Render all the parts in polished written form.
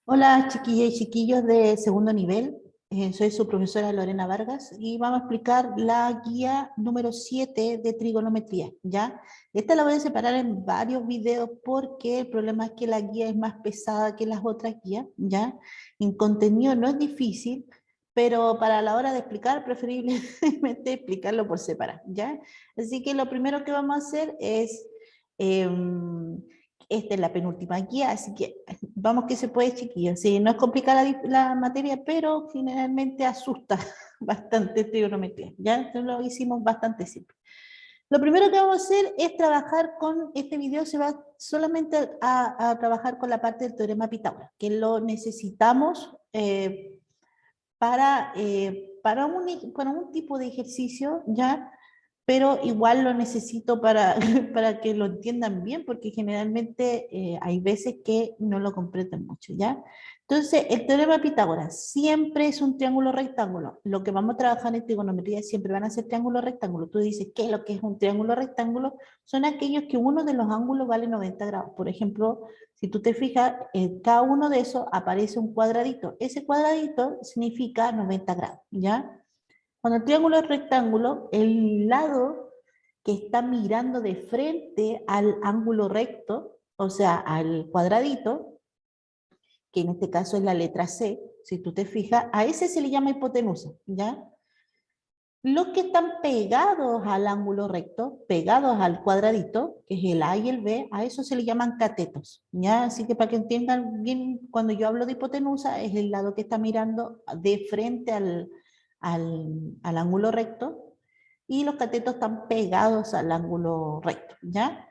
Hola chiquillas y chiquillos de segundo nivel. Soy su profesora Lorena Vargas y vamos a explicar la guía número 7 de trigonometría, ¿ya? Esta la voy a separar en varios videos porque el problema es que la guía es más pesada que las otras guías, ¿ya? En contenido no es difícil, pero para la hora de explicar, preferiblemente explicarlo por separado, ¿ya? Así que lo primero que vamos a hacer es... esta es la penúltima guía, así que vamos que se puede, chiquillos. Sí, no es complicada la materia, pero generalmente asusta bastante trigonometría. Ya entonces lo hicimos bastante simple. Lo primero que vamos a hacer es trabajar con, este video se va solamente a trabajar con la parte del teorema de Pitágoras, que lo necesitamos para un tipo de ejercicio, ¿ya? Pero igual lo necesito para, para que lo entiendan bien, porque generalmente hay veces que no lo comprenden mucho, ¿ya? Entonces, el teorema de Pitágoras siempre es un triángulo rectángulo. Lo que vamos a trabajar en trigonometría siempre van a ser triángulos rectángulos. Tú dices, ¿qué es lo que es un triángulo rectángulo? Son aquellos que uno de los ángulos vale 90 grados. Por ejemplo, si tú te fijas, en cada uno de esos aparece un cuadradito. Ese cuadradito significa 90 grados, ¿ya? Cuando el triángulo es rectángulo, el lado que está mirando de frente al ángulo recto, o sea, al cuadradito, que en este caso es la letra C, si tú te fijas, a ese se le llama hipotenusa, ¿ya? Los que están pegados al ángulo recto, pegados al cuadradito, que es el A y el B, a eso se le llaman catetos, ¿ya? Así que para que entiendan bien, cuando yo hablo de hipotenusa, es el lado que está mirando de frente al ángulo recto, y los catetos están pegados al ángulo recto, ¿ya?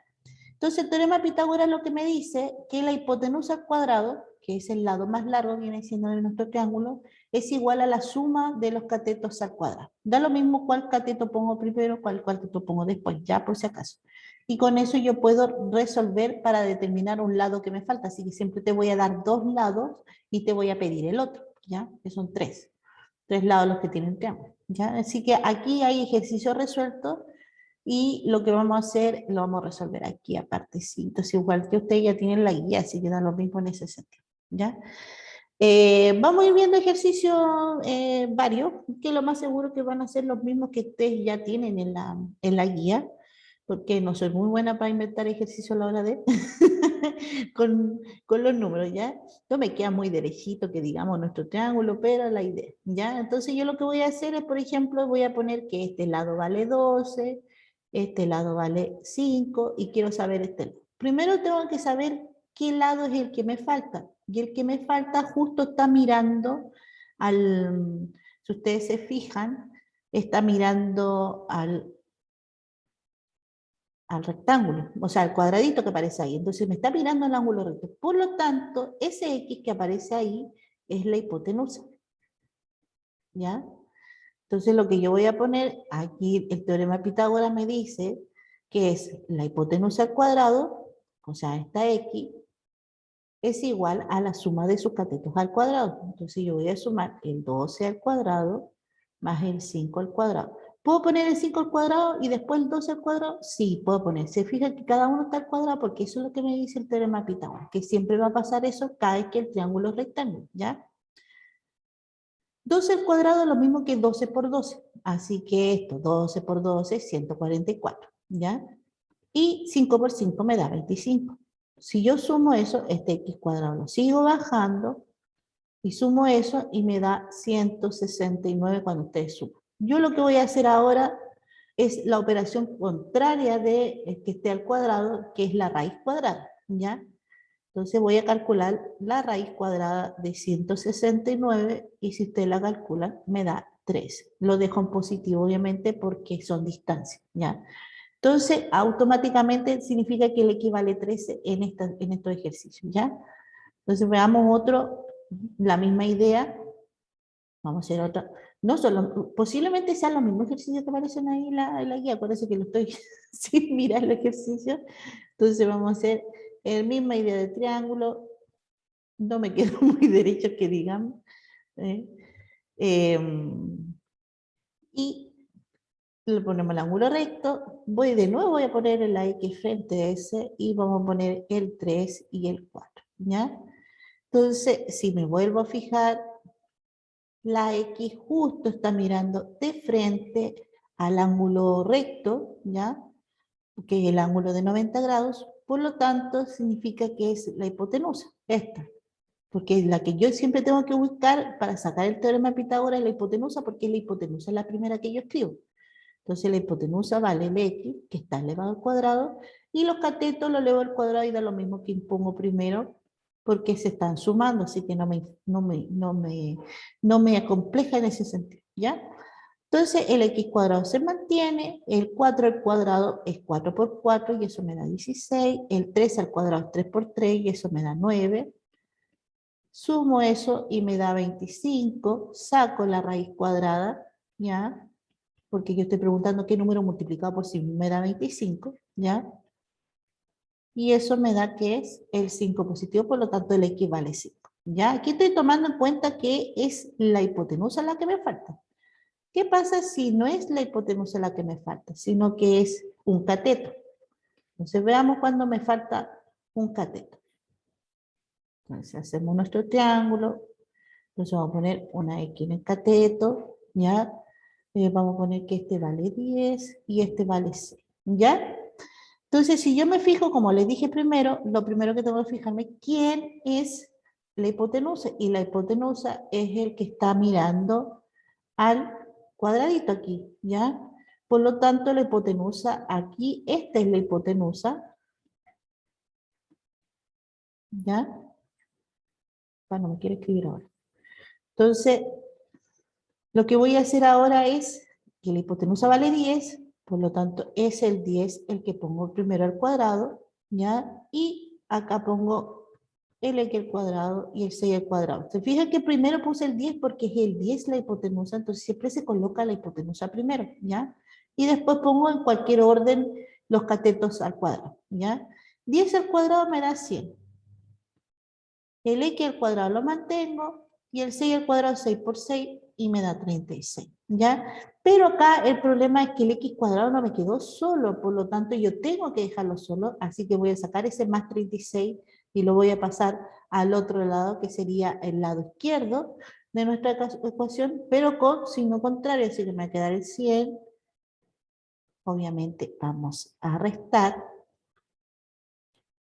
Entonces el teorema de Pitágoras lo que me dice que la hipotenusa al cuadrado, que es el lado más largo, viene siendo de nuestro triángulo, es igual a la suma de los catetos al cuadrado. Da lo mismo cuál cateto pongo primero, cuál cateto pongo después, ya por si acaso. Y con eso yo puedo resolver para determinar un lado que me falta. Así que siempre te voy a dar dos lados y te voy a pedir el otro, ¿ya? Que son tres. Tres lados los que tienen triángulo, ¿ya? Así que aquí hay ejercicio resuelto y lo que vamos a hacer lo vamos a resolver aquí aparte, sí. Entonces igual que ustedes ya tienen la guía, así que da lo mismo en ese sentido, ¿ya? Vamos a ir viendo ejercicios varios, que lo más seguro que van a ser los mismos que ustedes ya tienen en la guía, porque no soy muy buena para inventar ejercicios a la hora de con los números, ¿ya? No me queda muy derechito que digamos nuestro triángulo, pero la idea, ¿ya? Entonces yo lo que voy a hacer es, por ejemplo, voy a poner que este lado vale 12, este lado vale 5 y quiero saber este lado. Primero tengo que saber qué lado es el que me falta. Y el que me falta justo está mirando si ustedes se fijan, está mirando al rectángulo, o sea, al cuadradito que aparece ahí. Entonces me está mirando al ángulo recto. Por lo tanto, ese X que aparece ahí es la hipotenusa, ¿ya? Entonces lo que yo voy a poner, aquí el teorema de Pitágoras me dice que es la hipotenusa al cuadrado, o sea, esta X, es igual a la suma de sus catetos al cuadrado. Entonces yo voy a sumar el 12 al cuadrado más el 5 al cuadrado. ¿Puedo poner el 5 al cuadrado y después el 12 al cuadrado? Sí, puedo poner. Se fija que cada uno está al cuadrado porque eso es lo que me dice el teorema de Pitágoras, que siempre va a pasar eso cada vez que el triángulo es rectángulo, ¿ya? 12 al cuadrado es lo mismo que 12 por 12. Así que esto, 12 por 12, 144, ¿ya? Y 5 por 5 me da 25. Si yo sumo eso, este x cuadrado lo sigo bajando y sumo eso y me da 169 cuando ustedes suman. Yo lo que voy a hacer ahora es la operación contraria de que esté al cuadrado, que es la raíz cuadrada, ¿ya? Entonces voy a calcular la raíz cuadrada de 169 y si usted la calcula me da 3. Lo dejo en positivo obviamente porque son distancias, ¿ya? Entonces, automáticamente significa que le equivale 13 en estos ejercicios, ¿ya? Entonces, veamos otro, la misma idea. Vamos a hacer otra. No solo, posiblemente sean los mismos ejercicios que aparecen ahí en la guía, parece que lo estoy sin mirar el ejercicio. Entonces, vamos a hacer la misma idea de triángulo. No me quedo muy derecho que digamos. ¿eh? Y le ponemos el ángulo recto, voy de nuevo, voy a poner la X frente a ese y vamos a poner el 3 y el 4, ¿ya? Entonces, si me vuelvo a fijar, la X justo está mirando de frente al ángulo recto, ¿ya? Que es el ángulo de 90 grados, por lo tanto, significa que es la hipotenusa, esta. Porque es la que yo siempre tengo que buscar para sacar el teorema de Pitágoras, es la hipotenusa, porque la hipotenusa es la primera que yo escribo. Entonces la hipotenusa vale el X, que está elevado al cuadrado, y los catetos lo elevo al cuadrado y da lo mismo que impongo primero, porque se están sumando, así que no me acompleja en ese sentido, ¿ya? Entonces el X cuadrado se mantiene, el 4 al cuadrado es 4 por 4 y eso me da 16, el 3 al cuadrado es 3 por 3 y eso me da 9, sumo eso y me da 25, saco la raíz cuadrada, ¿ya? Porque yo estoy preguntando qué número multiplicado por 5 me da 25, ¿ya? Y eso me da que es el 5 positivo, por lo tanto el X vale 5, ¿ya? Aquí estoy tomando en cuenta que es la hipotenusa la que me falta. ¿Qué pasa si no es la hipotenusa la que me falta, sino que es un cateto? Entonces veamos cuando me falta un cateto. Entonces hacemos nuestro triángulo, entonces vamos a poner una X en el cateto, ¿ya? Vamos a poner que este vale 10 y este vale 6, ¿ya? Entonces, si yo me fijo, como les dije primero, lo primero que tengo que fijarme, ¿quién es la hipotenusa? Y la hipotenusa es el que está mirando al cuadradito aquí, ¿ya? Por lo tanto, la hipotenusa aquí, esta es la hipotenusa, ¿ya? Bueno, me quiere escribir ahora. Entonces, lo que voy a hacer ahora es que la hipotenusa vale 10, por lo tanto es el 10 el que pongo primero al cuadrado, ¿ya? Y acá pongo el X al cuadrado y el 6 al cuadrado. Se fijan que primero puse el 10 porque es el 10 la hipotenusa, entonces siempre se coloca la hipotenusa primero, ¿ya? Y después pongo en cualquier orden los catetos al cuadrado, ¿ya? 10 al cuadrado me da 100. El X al cuadrado lo mantengo y el 6 al cuadrado 6 por 6 y me da 36, ¿ya? Pero acá el problema es que el X cuadrado no me quedó solo, por lo tanto yo tengo que dejarlo solo, así que voy a sacar ese más 36 y lo voy a pasar al otro lado, que sería el lado izquierdo de nuestra ecuación, pero con signo contrario, así que me va a quedar el 100. Obviamente vamos a restar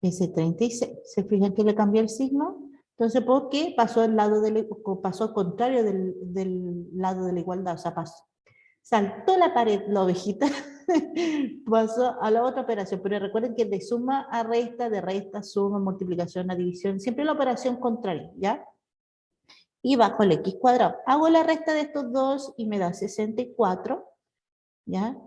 ese 36. ¿Se fijan que le cambié el signo? Entonces, ¿por qué? Pasó al lado pasó al contrario del lado de la igualdad, o sea, saltó la pared, la ovejita, pasó a la otra operación, pero recuerden que de suma a resta, de resta a suma, multiplicación a división, siempre la operación contraria, ¿ya? Y bajo el X cuadrado. Hago la resta de estos dos y me da 64, ¿ya?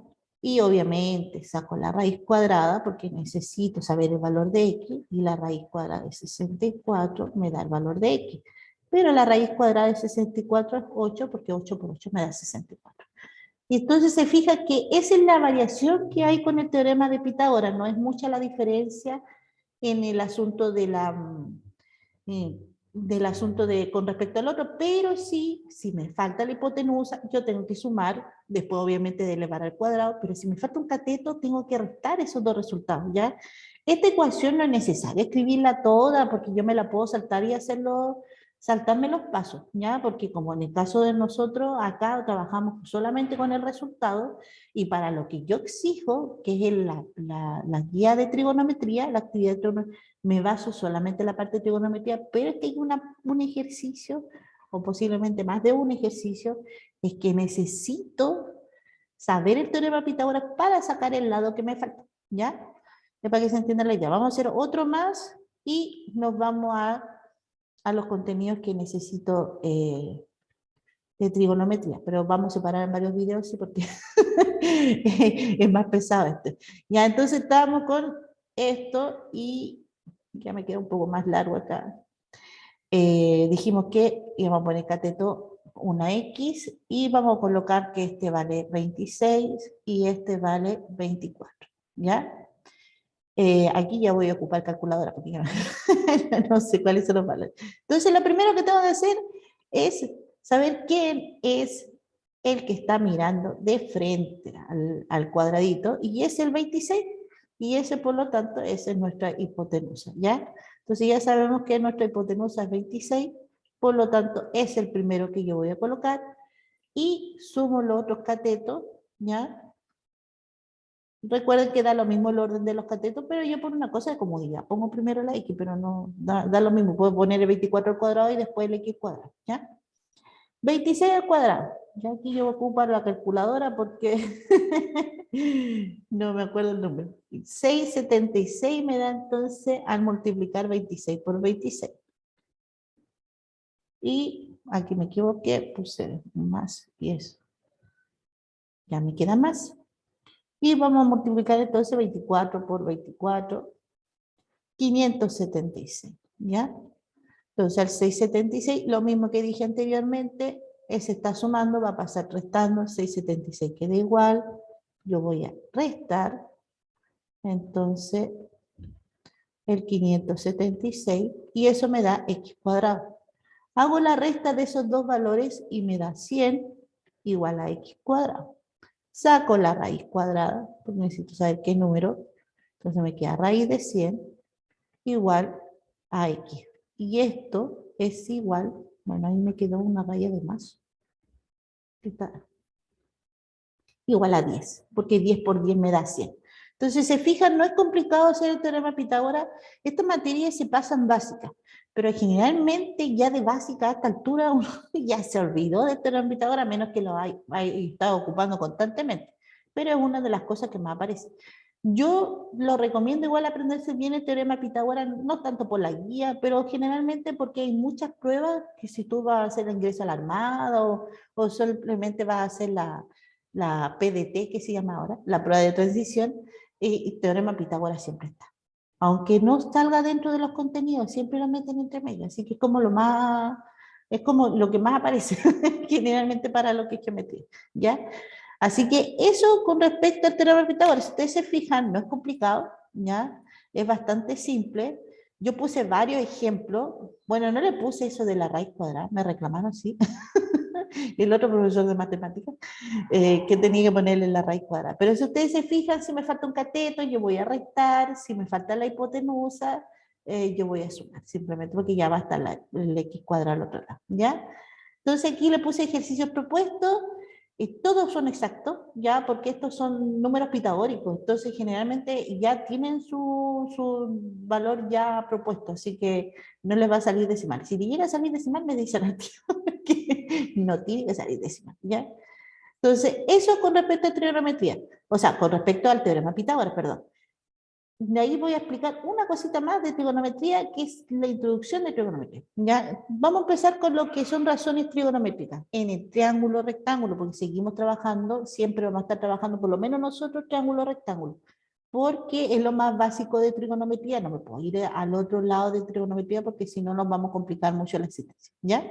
Y obviamente saco la raíz cuadrada porque necesito saber el valor de X y la raíz cuadrada de 64 me da el valor de X. Pero la raíz cuadrada de 64 es 8 porque 8 por 8 me da 64. Y entonces se fija que esa es la variación que hay con el teorema de Pitágoras. No es mucha la diferencia en el asunto de del asunto con respecto al otro, pero sí, si me falta la hipotenusa, yo tengo que sumar, después obviamente de elevar al cuadrado, pero si me falta un cateto, tengo que restar esos dos resultados, ¿ya? Esta ecuación no es necesaria escribirla toda, porque yo me la puedo saltar y saltarme los pasos, ¿ya? Porque como en el caso de nosotros, acá trabajamos solamente con el resultado, y para lo que yo exijo, que es la guía de trigonometría, la actividad de trigonometría, me baso solamente en la parte de trigonometría, pero es que hay un ejercicio, o posiblemente más de un ejercicio, es que necesito saber el teorema de Pitágoras para sacar el lado que me falta, ¿ya? Para que se entienda la idea. Vamos a hacer otro más y nos vamos a los contenidos que necesito de trigonometría, pero vamos a separar en varios videos, ¿sí? Porque es más pesado este. Ya, entonces estamos con esto y ya me queda un poco más largo acá. Dijimos que íbamos a poner cateto una X y vamos a colocar que este vale 26 y este vale 24, ¿ya? Aquí ya voy a ocupar calculadora porque ya no sé cuáles son los valores. Entonces lo primero que tengo que hacer es saber quién es el que está mirando de frente al cuadradito y es el 26 y ese por lo tanto esa es nuestra hipotenusa, ¿ya? Entonces ya sabemos que nuestra hipotenusa es 26, por lo tanto es el primero que yo voy a colocar, y sumo los otros catetos, ¿ya? Recuerden que da lo mismo el orden de los catetos, pero yo por una cosa de comodidad, pongo primero la x, pero no da lo mismo, puedo poner el 24 al cuadrado y después el x cuadrado, ¿ya? 26 al cuadrado, ya aquí yo voy a ocupar la calculadora porque no me acuerdo el número. 676 me da entonces al multiplicar 26 por 26. Y aquí me equivoqué, puse más 10. Ya me queda más. Y vamos a multiplicar entonces 24 por 24, 576, ¿ya? Entonces al 676, lo mismo que dije anteriormente, se está sumando, va a pasar restando, 676 queda igual, yo voy a restar, entonces el 576, y eso me da x cuadrado. Hago la resta de esos dos valores y me da 100 igual a x cuadrado. Saco la raíz cuadrada, porque necesito saber qué número, entonces me queda raíz de 100 igual a x. Y esto es igual, bueno, ahí me quedó una raya de más. Está igual a 10, porque 10 por 10 me da 100. Entonces, se fijan, no es complicado hacer el teorema de Pitágoras. Estas materias se pasan básicas, pero generalmente ya de básica a esta altura uno ya se olvidó del teorema de Pitágoras, a menos que lo haya estado ocupando constantemente. Pero es una de las cosas que más aparece. Yo lo recomiendo igual aprenderse bien el teorema de Pitágoras, no tanto por la guía, pero generalmente porque hay muchas pruebas que si tú vas a hacer el ingreso a la Armada o simplemente vas a hacer la PDT que se llama ahora, la prueba de transición, y teorema de Pitágoras siempre está. Aunque no salga dentro de los contenidos, siempre lo meten entre medias, así que es como lo más, es como lo que más aparece generalmente para lo que es geometría, ¿ya? Así que eso con respecto al teorema de Pitágoras, si ustedes se fijan, no es complicado, ¿ya? Es bastante simple. Yo puse varios ejemplos, bueno, no le puse eso de la raíz cuadrada, me reclamaron, sí, el otro profesor de matemáticas, que tenía que ponerle la raíz cuadrada. Pero si ustedes se fijan, si me falta un cateto, yo voy a restar, si me falta la hipotenusa, yo voy a sumar, simplemente porque ya va a estar el x cuadrado al otro lado, ¿ya? Entonces aquí le puse ejercicios propuestos, y todos son exactos, ya, porque estos son números pitagóricos, entonces generalmente ya tienen su valor ya propuesto, así que no les va a salir decimal. Si llega a salir decimal, me dicen al tío que no tiene que salir decimal, ¿ya? Entonces, eso con respecto a trigonometría, o sea, con respecto al teorema de Pitágoras, perdón. De ahí voy a explicar una cosita más de trigonometría, que es la introducción de trigonometría. ¿Ya? Vamos a empezar con lo que son razones trigonométricas. En el triángulo rectángulo, porque seguimos trabajando, siempre vamos a estar trabajando, por lo menos nosotros, triángulo rectángulo, porque es lo más básico de trigonometría. No me puedo ir al otro lado de trigonometría, porque si no nos vamos a complicar mucho la existencia. ¿Ya?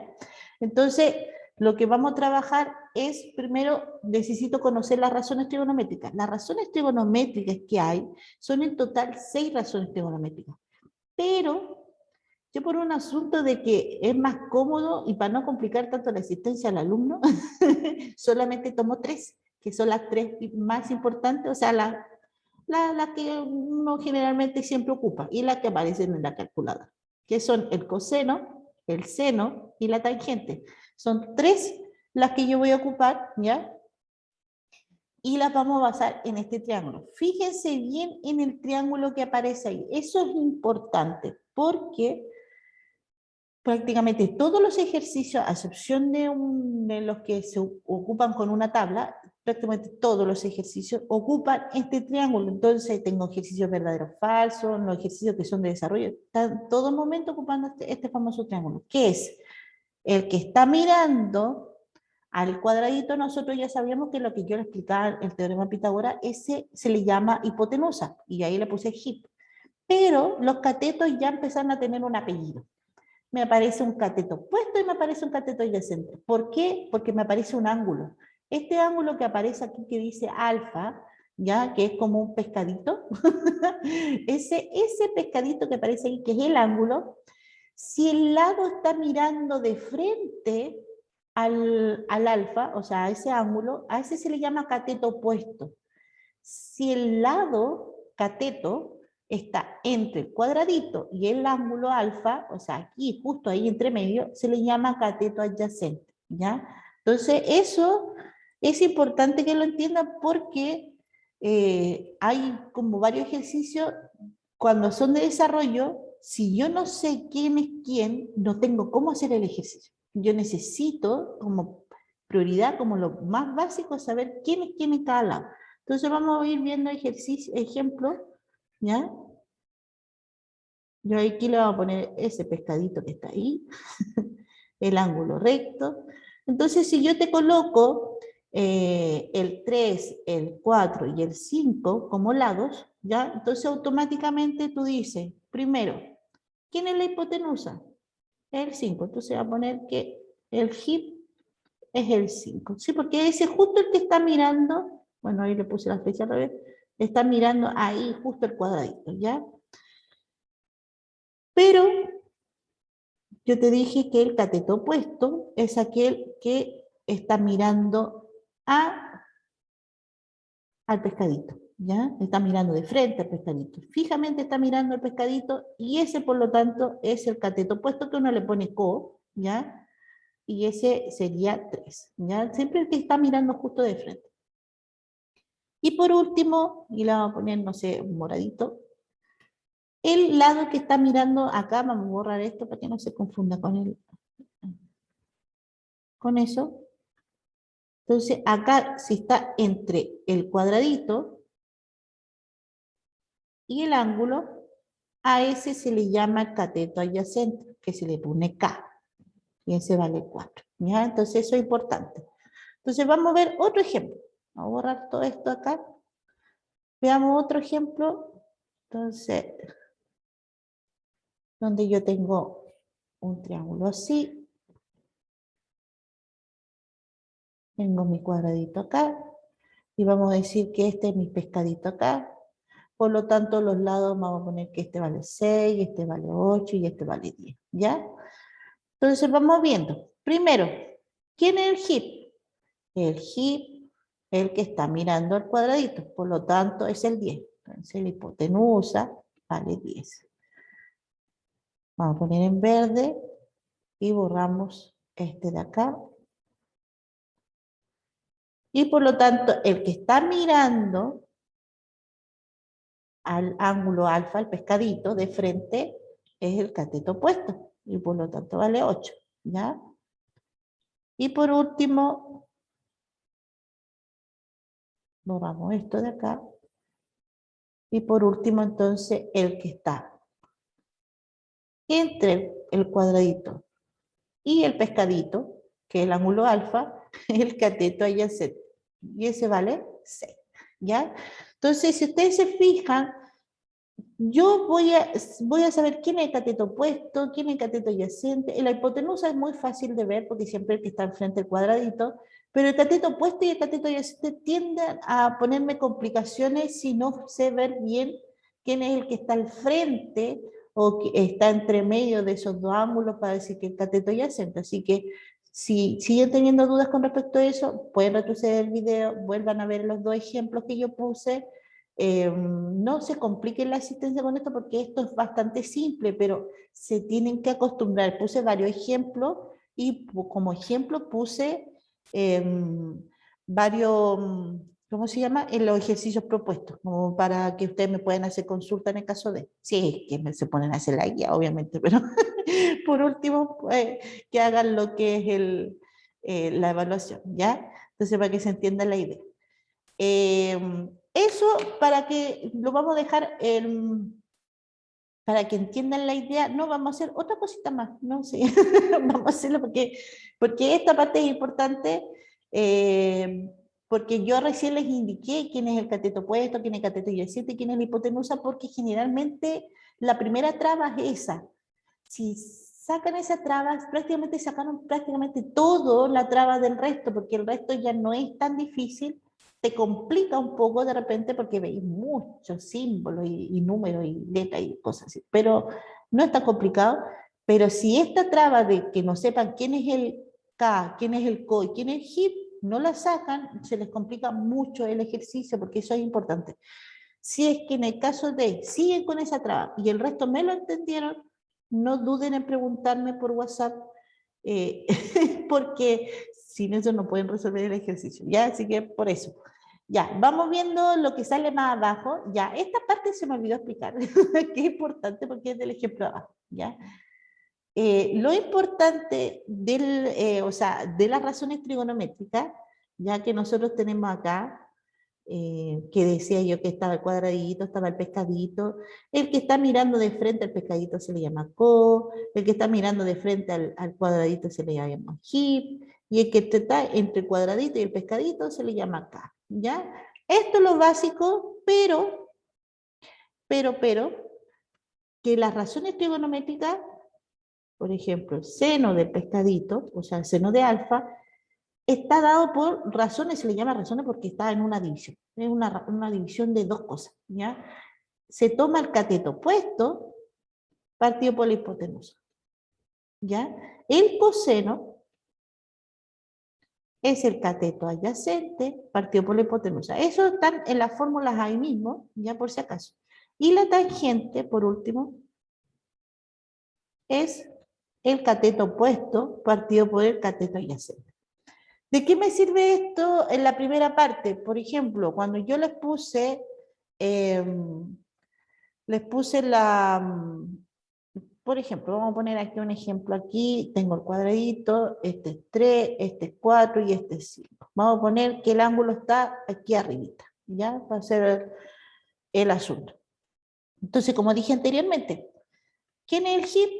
Entonces, lo que vamos a trabajar es, primero, necesito conocer las razones trigonométricas. Las razones trigonométricas que hay son en total 6 razones trigonométricas. Pero yo por un asunto de que es más cómodo y para no complicar tanto la existencia al alumno, solamente tomo 3, que son las 3 más importantes, o sea, la que uno generalmente siempre ocupa y las que aparecen en la calculadora, que son el coseno, el seno y la tangente. Son 3 las que yo voy a ocupar, ¿ya? Y las vamos a basar en este triángulo. Fíjense bien en el triángulo que aparece ahí. Eso es importante porque prácticamente todos los ejercicios, a excepción de los que se ocupan con una tabla, prácticamente todos los ejercicios ocupan este triángulo. Entonces tengo ejercicios verdaderos falsos, los ejercicios que son de desarrollo, están todo momento ocupando este famoso triángulo, que es el que está mirando al cuadradito. Nosotros ya sabíamos que lo que yo le explicaba, el teorema de Pitágoras, ese se le llama hipotenusa, y ahí le puse hip. Pero los catetos ya empezaron a tener un apellido. Me aparece un cateto opuesto y me aparece un cateto adyacente. ¿Por qué? Porque me aparece un ángulo. Este ángulo que aparece aquí que dice alfa, ya que es como un pescadito, ese pescadito que aparece ahí, que es el ángulo, si el lado está mirando de frente al alfa, o sea, a ese ángulo, a ese se le llama cateto opuesto. Si el lado cateto está entre el cuadradito y el ángulo alfa, o sea, aquí, justo ahí entre medio, se le llama cateto adyacente, ¿ya? Entonces, eso es importante que lo entiendan porque hay como varios ejercicios, cuando son de desarrollo, si yo no sé quién es quién, no tengo cómo hacer el ejercicio. Yo necesito, como prioridad, como lo más básico, saber quién es quién en cada lado. Entonces, vamos a ir viendo ejemplos, ¿ya? Yo aquí le voy a poner ese pescadito que está ahí, el ángulo recto. Entonces, si yo te coloco el 3, el 4 y el 5 como lados, ¿ya? Entonces, automáticamente tú dices, primero, ¿quién es la hipotenusa? El 5. Entonces, va a poner que el hip es el 5. Sí, porque ese es justo el que está mirando, bueno, ahí le puse la flecha al revés, está mirando ahí justo el cuadradito, ¿ya? Pero yo te dije que el cateto opuesto es aquel que está mirando a, al pescadito, ¿ya? Está mirando de frente al pescadito. Fijamente está mirando al pescadito y ese, por lo tanto, es el cateto opuesto que uno le pone co, ¿ya? Y ese sería 3, ¿ya? Siempre el que está mirando justo de frente. Y por último, y le vamos a poner, no sé, un moradito, el lado que está mirando acá, vamos a borrar esto para que no se confunda con eso. Entonces, acá si está entre el cuadradito y el ángulo, a ese se le llama cateto adyacente, que se le pone K, y ese vale 4. ¿Ya? Entonces, eso es importante. Entonces, vamos a ver otro ejemplo. Vamos a borrar todo esto acá. Veamos otro ejemplo. Entonces, donde yo tengo un triángulo así, tengo mi cuadradito acá, y vamos a decir que este es mi pescadito acá. Por lo tanto, los lados vamos a poner que este vale 6, este vale 8 y este vale 10, ¿ya? Entonces vamos viendo. Primero, ¿quién es el hip? El hip es el que está mirando al cuadradito, por lo tanto es el 10. Entonces la hipotenusa vale 10. Vamos a poner en verde y borramos este de acá. Y por lo tanto, el que está mirando al ángulo alfa, el pescadito, de frente, es el cateto opuesto. Y por lo tanto vale 8, ¿ya? Y por último, borramos esto de acá. Y por último, entonces, el que está entre el cuadradito y el pescadito, que es el ángulo alfa, es el cateto adyacente. Y ese vale 6, ¿ya? Entonces, si ustedes se fijan, yo voy a saber quién es el cateto opuesto, quién es el cateto adyacente. La hipotenusa es muy fácil de ver porque siempre el que está enfrente del cuadradito, pero el cateto opuesto y el cateto adyacente tienden a ponerme complicaciones si no sé ver bien quién es el que está al frente o que está entre medio de esos dos ángulos para decir que el cateto adyacente. Así que si siguen teniendo dudas con respecto a eso, pueden retroceder el video, vuelvan a ver los dos ejemplos que yo puse. No se compliquen la asistencia con esto porque esto es bastante simple, pero se tienen que acostumbrar. Puse varios ejemplos y como ejemplo puse varios, ¿cómo se llama? En los ejercicios propuestos, como para que ustedes me puedan hacer consulta en el caso de, sí, que se ponen a hacer la guía, obviamente, pero por último, que hagan lo que es la evaluación, ¿ya? Entonces, para que se entienda la idea. Eso para que lo vamos a dejar, para que entiendan la idea, no vamos a hacer otra cosita más, no sé, vamos a hacerlo porque esta parte es importante, porque yo recién les indiqué quién es el cateto opuesto, quién es el cateto adyacente, quién es la hipotenusa, porque generalmente la primera traba es esa. Si sacan esa traba, prácticamente sacaron prácticamente todo la traba del resto, porque el resto ya no es tan difícil, te complica un poco de repente porque veis muchos símbolos y números y letras y cosas así, pero no es tan complicado. Pero si esta traba de que no sepan quién es el K, quién es el CO y quién es el HIP, no la sacan, se les complica mucho el ejercicio porque eso es importante. Si es que en el caso de siguen con esa traba y el resto me lo entendieron, no duden en preguntarme por WhatsApp, eh, porque sin eso no pueden resolver el ejercicio, ¿ya? Así que por eso. Ya, vamos viendo lo que sale más abajo. Ya, esta parte se me olvidó explicar, que es importante porque es del ejemplo de abajo, ¿ya? Lo importante o sea, de las razones trigonométricas, ya que nosotros tenemos acá, que decía yo que estaba el cuadradito, estaba el pescadito, el que está mirando de frente al pescadito se le llama co, el que está mirando de frente al cuadradito se le llama hip, y el que está entre el cuadradito y el pescadito se le llama k, ¿ya? Esto es lo básico, pero, que las razones trigonométricas, por ejemplo, el seno del pescadito, o sea, el seno de alfa, está dado por razones, se le llama razones porque está en una división, es una división de dos cosas, ¿ya? Se toma el cateto opuesto partido por la hipotenusa, ¿ya? El coseno es el cateto adyacente partido por la hipotenusa. Eso están en las fórmulas ahí mismo, ya por si acaso. Y la tangente, por último, es el cateto opuesto partido por el cateto adyacente. ¿De qué me sirve esto en la primera parte? Por ejemplo, cuando yo eh, les puse por ejemplo, vamos a poner aquí un ejemplo aquí, tengo el cuadradito, este es 3, este es 4 y este es 5. Vamos a poner que el ángulo está aquí arribita, ¿ya? Va a ser el asunto. Entonces, como dije anteriormente, ¿quién es el hip?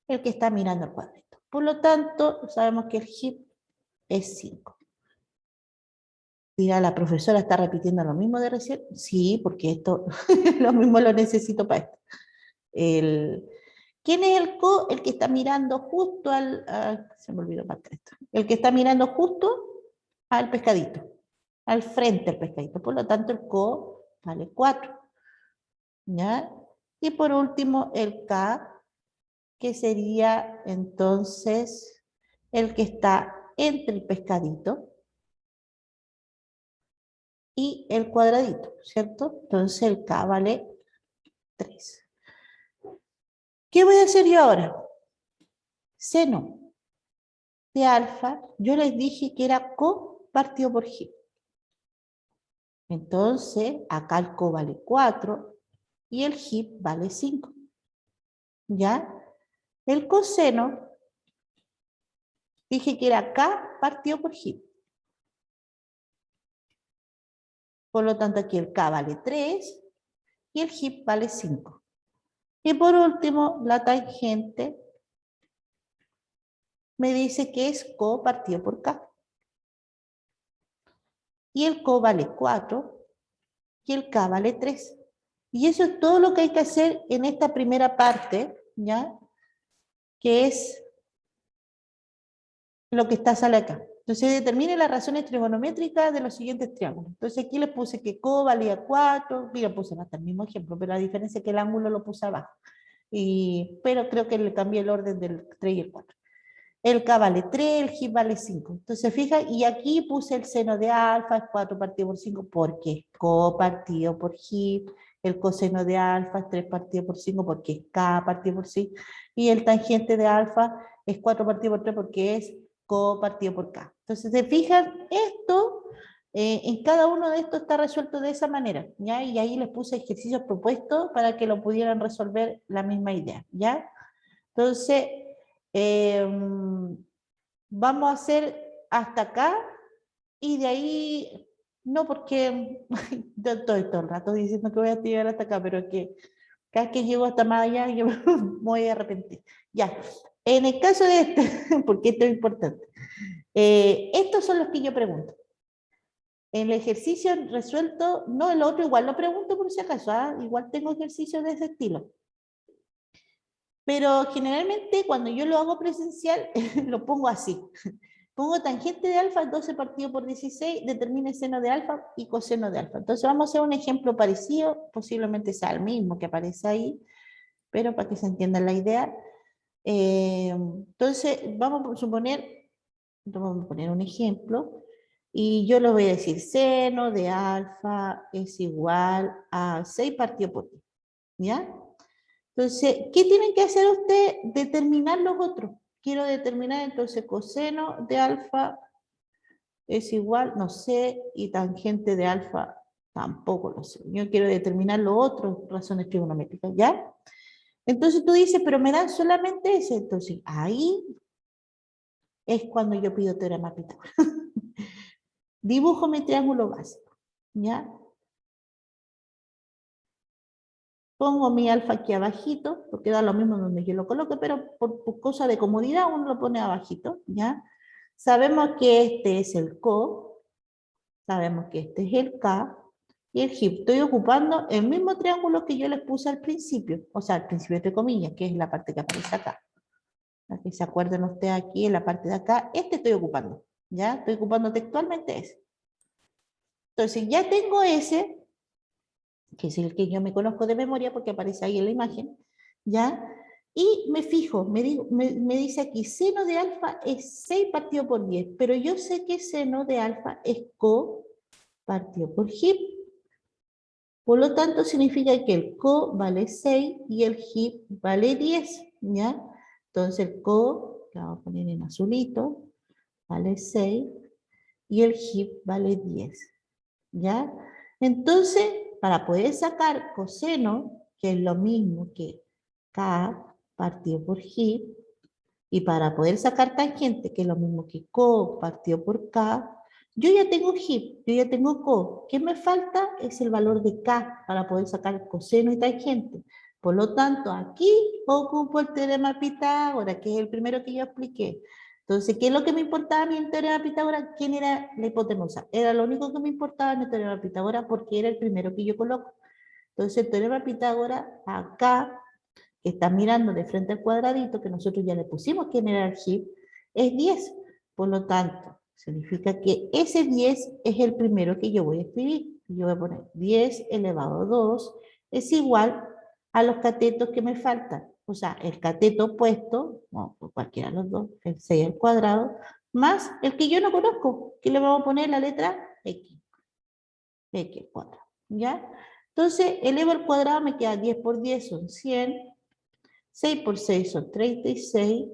El que está mirando el cuadrito. Por lo tanto, sabemos que el hip es 5. Dirá, ¿la profesora está repitiendo lo mismo de recién? Sí, porque esto lo mismo lo necesito para esto. ¿Quién es el co? El que está mirando justo se me olvidó marcar esto. El que está mirando justo al pescadito, al frente del pescadito. Por lo tanto, el co vale 4. ¿Ya? Y por último, el k, que sería entonces el que está entre el pescadito y el cuadradito, ¿cierto? Entonces el k vale 3. ¿Qué voy a hacer yo ahora? Seno de alfa, yo les dije que era co partido por g. Entonces, acá el co vale 4 y el g vale 5. ¿Ya? El coseno, dije que era k partido por g. Por lo tanto, aquí el k vale 3 y el g vale 5. Y por último, la tangente me dice que es co partido por k. Y el co vale 4 y el k vale 3. Y eso es todo lo que hay que hacer en esta primera parte, ¿ya? Que es lo que sale acá. Entonces determine las razones trigonométricas de los siguientes triángulos. Entonces aquí le puse que co valía 4, mira, puse hasta el mismo ejemplo, pero la diferencia es que el ángulo lo puse abajo. Pero creo que le cambié el orden del 3 y el 4. El k vale 3, el g vale 5. Entonces, fija, y aquí puse el seno de alfa, es 4 partido por 5, porque es co partido por g. El coseno de alfa es 3 partido por 5, porque es k partido por 5. Y el tangente de alfa es 4 partido por 3, porque es co partido por k. Entonces, se fijan, esto, en cada uno de estos está resuelto de esa manera, ¿ya? Y ahí les puse ejercicios propuestos para que lo pudieran resolver la misma idea, ¿ya? Entonces, eh, vamos a hacer hasta acá y de ahí, no porque yo estoy todo el rato diciendo que voy a tirar hasta acá, pero es que cada vez que llego hasta más allá yo me voy a arrepentir. Ya, en el caso de este, porque esto es importante, estos son los que yo pregunto. El ejercicio resuelto, no el otro, igual lo pregunto por si acaso, igual tengo ejercicios de ese estilo. Pero generalmente cuando yo lo hago presencial, lo pongo así. Pongo tangente de alfa, 12 partido por 16, determine seno de alfa y coseno de alfa. Entonces vamos a hacer un ejemplo parecido, posiblemente sea el mismo que aparece ahí, pero para que se entienda la idea. Entonces vamos a poner un ejemplo. Y yo le voy a decir seno de alfa es igual a 6 partido por 10, ¿ya? Entonces, ¿qué tienen que hacer ustedes? Determinar los otros. Quiero determinar entonces coseno de alfa es igual, no sé, y tangente de alfa tampoco lo sé. Yo quiero determinar los otros, razones trigonométricas, ¿ya? Entonces tú dices, pero me dan solamente ese. Entonces, ahí es cuando yo pido teorema Pitágoras. Dibujo mi triángulo básico, ¿ya? Pongo mi alfa aquí abajito, porque da lo mismo donde yo lo coloque, pero por cosa de comodidad uno lo pone abajito, ¿ya? Sabemos que este es el CO, sabemos que este es el K, y el HIP. Estoy ocupando el mismo triángulo que yo les puse al principio, o sea, al principio entre comillas, que es la parte que aparece acá. Para que se acuerden ustedes aquí en la parte de acá, este estoy ocupando, ¿ya? Estoy ocupando textualmente ese. Entonces ya tengo ese, que es el que yo me conozco de memoria porque aparece ahí en la imagen, ¿ya? Y me fijo, me dice aquí, seno de alfa es 6 partido por 10, pero yo sé que seno de alfa es co partido por HIP. Por lo tanto, significa que el co vale 6 y el HIP vale 10, ¿ya? Entonces el co, que vamos a poner en azulito, vale 6 y el HIP vale 10, ¿ya? Entonces, para poder sacar coseno, que es lo mismo que K partido por HIP, y para poder sacar tangente, que es lo mismo que co partido por K, yo ya tengo HIP, yo ya tengo co. ¿Qué me falta? Es el valor de K para poder sacar coseno y tangente. Por lo tanto, aquí ocupo el teorema Pitágoras, que es el primero que yo expliqué. Entonces, ¿qué es lo que me importaba a mí en teorema Pitágoras? ¿Quién era la hipotenusa? Era lo único que me importaba en el teorema Pitágoras porque era el primero que yo coloco. Entonces, el teorema Pitágoras acá, que está mirando de frente al cuadradito, que nosotros ya le pusimos quién era el HIP, es 10. Por lo tanto, significa que ese 10 es el primero que yo voy a escribir. Yo voy a poner 10 elevado a 2 es igual a los catetos que me faltan. O sea, el cateto opuesto, no, por cualquiera de los dos, el 6 al cuadrado, más el que yo no conozco, que le vamos a poner la letra X. X al cuadrado, ¿ya? Entonces, elevo al cuadrado, me queda 10 por 10 son 100, 6 por 6 son 36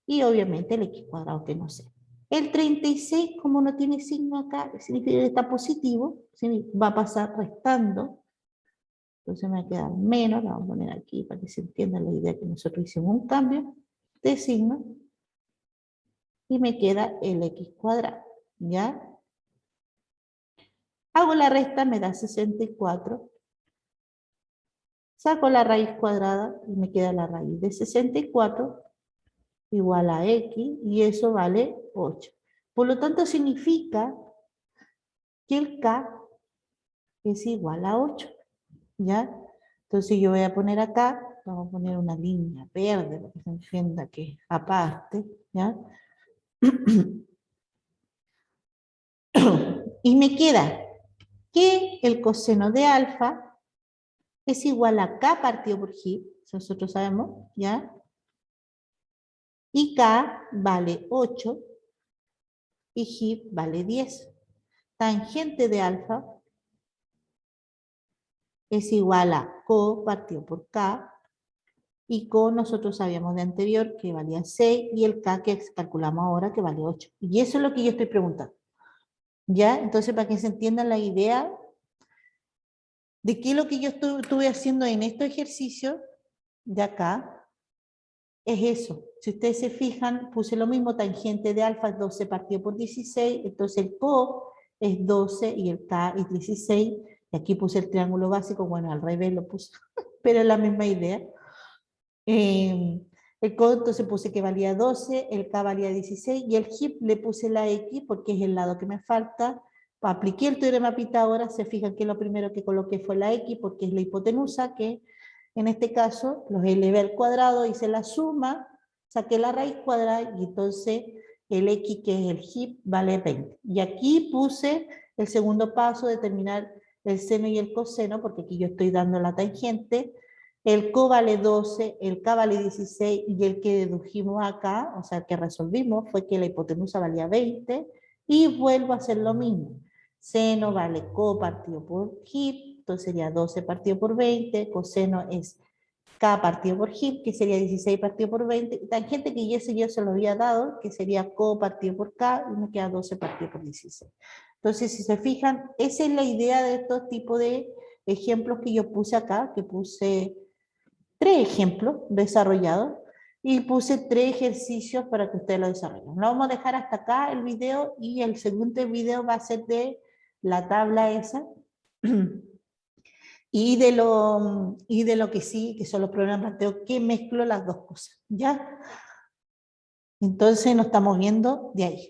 y obviamente el x cuadrado que no sé. El 36, como no tiene signo acá, significa que está positivo, va a pasar restando. Entonces me va a quedar menos, la vamos a poner aquí para que se entienda la idea que nosotros hicimos un cambio de signo. Y me queda el x cuadrado, ¿ya? Hago la resta, me da 64. Saco la raíz cuadrada y me queda la raíz de 64 igual a x, y eso vale 8. Por lo tanto, significa que el k es igual a 8, ¿ya? Entonces yo voy a poner acá, vamos a poner una línea verde para que se entienda que es aparte, ¿ya? Y me queda que el coseno de alfa es igual a k partido por HIP, nosotros sabemos, ¿ya? Y k vale 8 y HIP vale 10. Tangente de alfa es igual a co partido por k, y co nosotros sabíamos de anterior que valía 6 y el k que calculamos ahora que vale 8. Y eso es lo que yo estoy preguntando. ¿Ya? Entonces, para que se entienda la idea de qué es lo que yo estuve haciendo en este ejercicio de acá, es eso. Si ustedes se fijan, puse lo mismo, tangente de alfa es 12 partido por 16, entonces el co es 12 y el k es 16, y aquí puse el triángulo básico, bueno, al revés lo puse, pero es la misma idea. El co entonces puse que valía 12, el k valía 16, y el HIP le puse la x porque es el lado que me falta. Apliqué el teorema Pitágoras, se fijan que lo primero que coloqué fue la x porque es la hipotenusa, que en este caso los elevé al cuadrado, hice la suma, saqué la raíz cuadrada y entonces el x, que es el HIP, vale 20. Y aquí puse el segundo paso, determinar el seno y el coseno, porque aquí yo estoy dando la tangente. El co vale 12, el k vale 16, y el que dedujimos acá, o sea, que resolvimos, fue que la hipotenusa valía 20, Y vuelvo a hacer lo mismo. Seno vale co partido por hip, entonces sería 12 partido por 20, coseno es k partido por hip, que sería 16 partido por 20, y tangente que yo se lo había dado, que sería co partido por k, y me queda 12 partido por 16. Entonces, si se fijan, esa es la idea de estos tipos de ejemplos que yo puse acá, que puse 3 ejemplos desarrollados, y puse 3 ejercicios para que ustedes lo desarrollen. Lo vamos a dejar hasta acá el video, y el segundo video va a ser de la tabla esa, y de lo que sí, que son los problemas de planteo, que mezclo las dos cosas, ¿ya? Entonces nos estamos viendo de ahí.